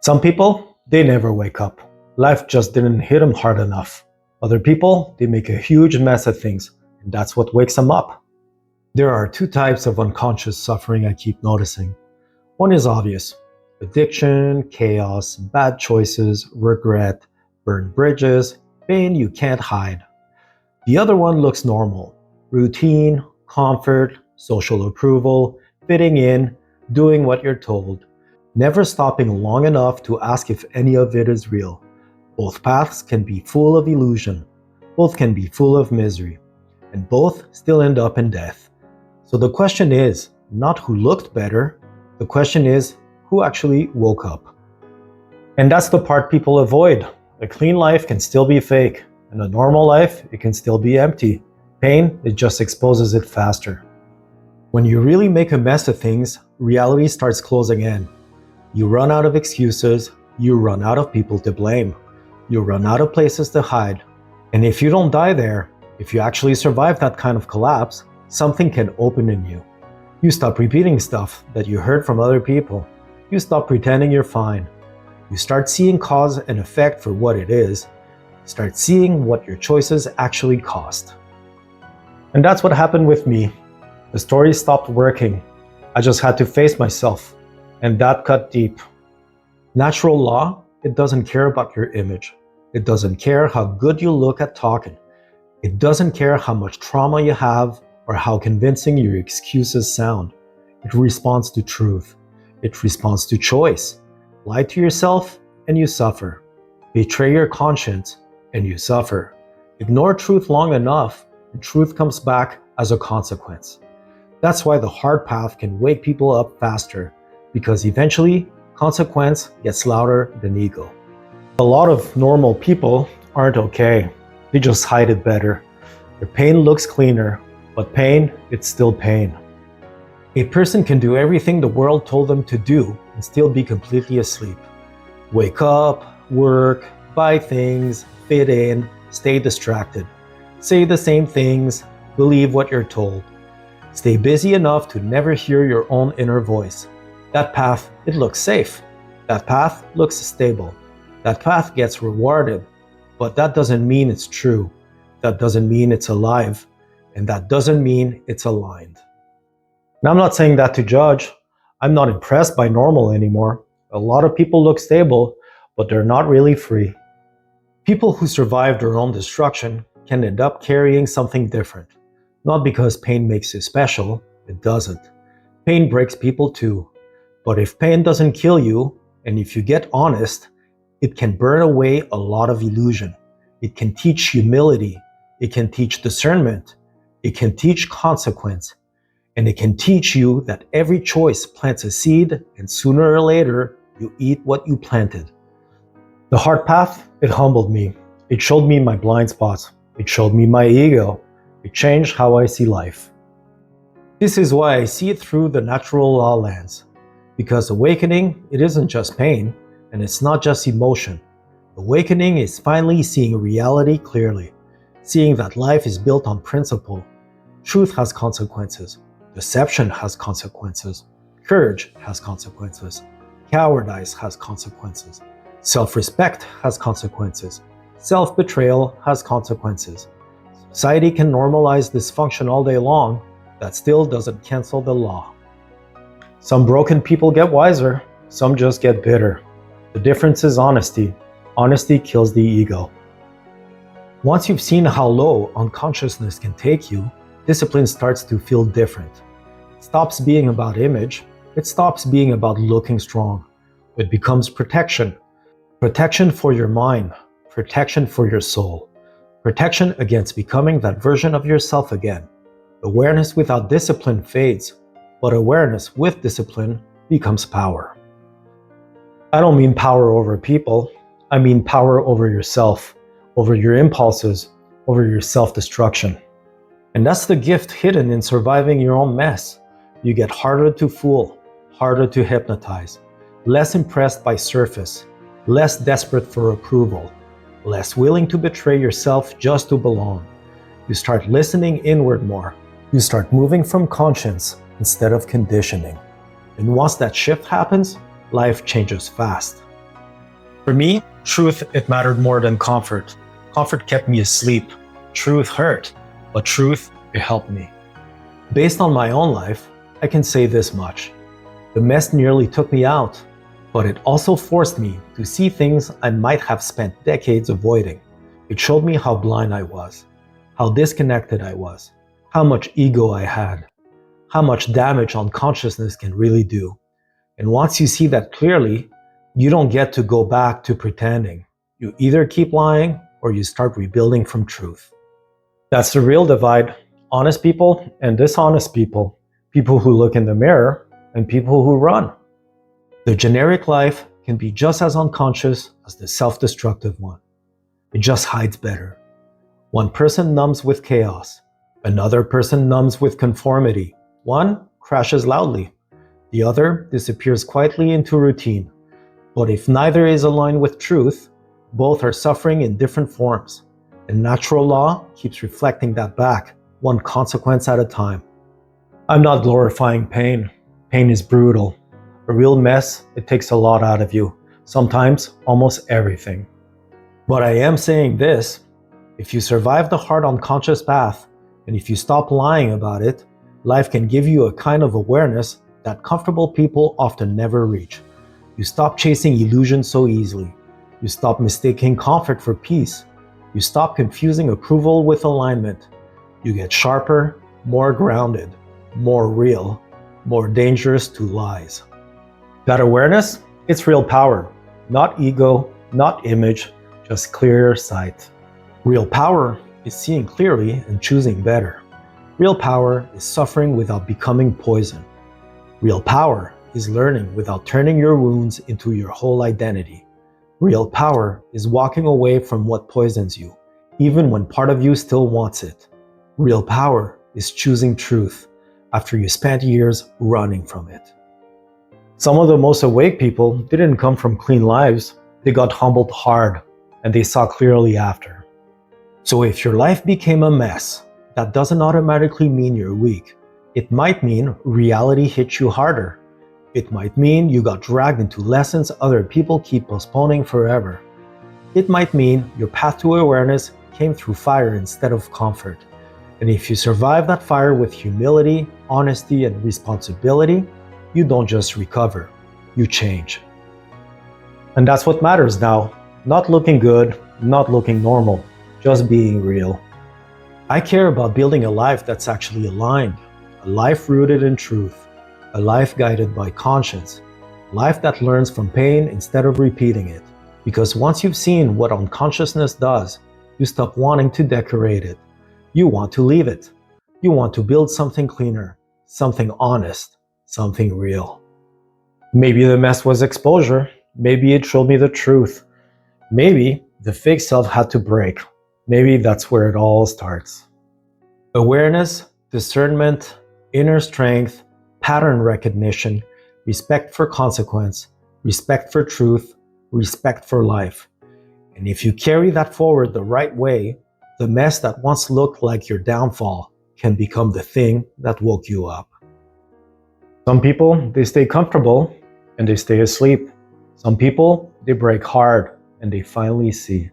Some people, they never wake up. Life just didn't hit them hard enough. Other people, they make a huge mess of things, and that's what wakes them up. There are two types of unconscious suffering I keep noticing. One is obvious: addiction, chaos, bad choices, regret, burned bridges, pain you can't hide. The other one looks normal: routine, comfort, social approval, fitting in, doing what you're told, never stopping long enough to ask if any of it is real. Both paths can be full of illusion, both can be full of misery, and both still end up in death. So the question is not who looked better, the question is who actually woke up. And that's the part people avoid. A clean life can still be fake, and a normal life, it can still be empty. Pain, it just exposes it faster. When you really make a mess of things, reality starts closing in. You run out of excuses, you run out of people to blame, you run out of places to hide. And if you don't die there, if you actually survive that kind of collapse, something can open in you. You stop repeating stuff that you heard from other people. You stop pretending you're fine. You start seeing cause and effect for what it is. Start seeing what your choices actually cost. And that's what happened with me. The story stopped working. I just had to face myself. And that cut deep. Natural law, it doesn't care about your image. It doesn't care how good you look at talking. It doesn't care how much trauma you have or how convincing your excuses sound. It responds to truth. It responds to choice. Lie to yourself and you suffer. Betray your conscience and you suffer. Ignore truth long enough and truth comes back as a consequence. That's why the hard path can wake people up faster, because eventually consequence gets louder than ego. A lot of normal people aren't okay. They just hide it better. Their pain looks cleaner, but pain, it's still pain. A person can do everything the world told them to do and still be completely asleep. Wake up, work, buy things, fit in, stay distracted. Say the same things, believe what you're told. Stay busy enough to never hear your own inner voice. That path, it looks safe. That path looks stable. That path gets rewarded. But that doesn't mean it's true. That doesn't mean it's alive. And that doesn't mean it's aligned. Now, I'm not saying that to judge. I'm not impressed by normal anymore. A lot of people look stable, but they're not really free. People who survive their own destruction can end up carrying something different. Not because pain makes you special, it doesn't. Pain breaks people too. But if pain doesn't kill you, and if you get honest, it can burn away a lot of illusion. It can teach humility. It can teach discernment. It can teach consequence. And it can teach you that every choice plants a seed, and sooner or later, you eat what you planted. The hard path, it humbled me. It showed me my blind spots. It showed me my ego. It changed how I see life. This is why I see it through the natural law lens. Because awakening, it isn't just pain, and it's not just emotion. Awakening is finally seeing reality clearly, seeing that life is built on principle. Truth has consequences. Deception has consequences. Courage has consequences. Cowardice has consequences. Self-respect has consequences. Self-betrayal has consequences. Society can normalize dysfunction all day long. That still doesn't cancel the law. Some broken people get wiser. Some just get bitter. The difference is honesty. Honesty kills the ego. Once you've seen how low unconsciousness can take you, discipline starts to feel different. It stops being about image. It stops being about looking strong. It becomes protection. Protection for your mind. Protection for your soul. Protection against becoming that version of yourself again. Awareness without discipline fades, but awareness with discipline becomes power. I don't mean power over people. I mean power over yourself, over your impulses, over your self-destruction. And that's the gift hidden in surviving your own mess. You get harder to fool, harder to hypnotize, less impressed by surface, less desperate for approval, less willing to betray yourself just to belong. You start listening inward more. You start moving from conscience instead of conditioning. And once that shift happens, life changes fast. For me, truth, it mattered more than comfort. Comfort kept me asleep. Truth hurt, but truth, it helped me. Based on my own life, I can say this much. The mess nearly took me out, but it also forced me to see things I might have spent decades avoiding. It showed me how blind I was, how disconnected I was, how much ego I had, how much damage unconsciousness can really do. And once you see that clearly, you don't get to go back to pretending. You either keep lying or you start rebuilding from truth. That's the real divide. Honest people and dishonest people. People who look in the mirror and people who run. The generic life can be just as unconscious as the self-destructive one. It just hides better. One person numbs with chaos. Another person numbs with conformity. One crashes loudly. The other disappears quietly into routine. But if neither is aligned with truth, both are suffering in different forms. And natural law keeps reflecting that back, one consequence at a time. I'm not glorifying pain. Pain is brutal. A real mess, it takes a lot out of you. Sometimes almost everything. But I am saying this, if you survive the hard unconscious path, and if you stop lying about it, life can give you a kind of awareness that comfortable people often never reach. You stop chasing illusions so easily. You stop mistaking comfort for peace. You stop confusing approval with alignment. You get sharper, more grounded, more real, more dangerous to lies. That awareness, it's real power. Not ego, not image, just clear sight. Real power is seeing clearly and choosing better. Real power is suffering without becoming poison. Real power is learning without turning your wounds into your whole identity. Real power is walking away from what poisons you, even when part of you still wants it. Real power is choosing truth after you spent years running from it. Some of the most awake people didn't come from clean lives. They got humbled hard, and they saw clearly after. So if your life became a mess, that doesn't automatically mean you're weak. It might mean reality hit you harder. It might mean you got dragged into lessons other people keep postponing forever. It might mean your path to awareness came through fire instead of comfort. And if you survive that fire with humility, honesty, and responsibility, you don't just recover, you change. And that's what matters now. Not looking good, not looking normal, just being real. I care about building a life that's actually aligned, a life rooted in truth, a life guided by conscience, a life that learns from pain instead of repeating it. Because once you've seen what unconsciousness does, you stop wanting to decorate it. You want to leave it. You want to build something cleaner, something honest, something real. Maybe the mess was exposure. Maybe it showed me the truth. Maybe the fake self had to break. Maybe that's where it all starts. Awareness, discernment, inner strength, pattern recognition, respect for consequence, respect for truth, respect for life. And if you carry that forward the right way, the mess that once looked like your downfall can become the thing that woke you up. Some people, they stay comfortable and they stay asleep. Some people, they break hard and they finally see.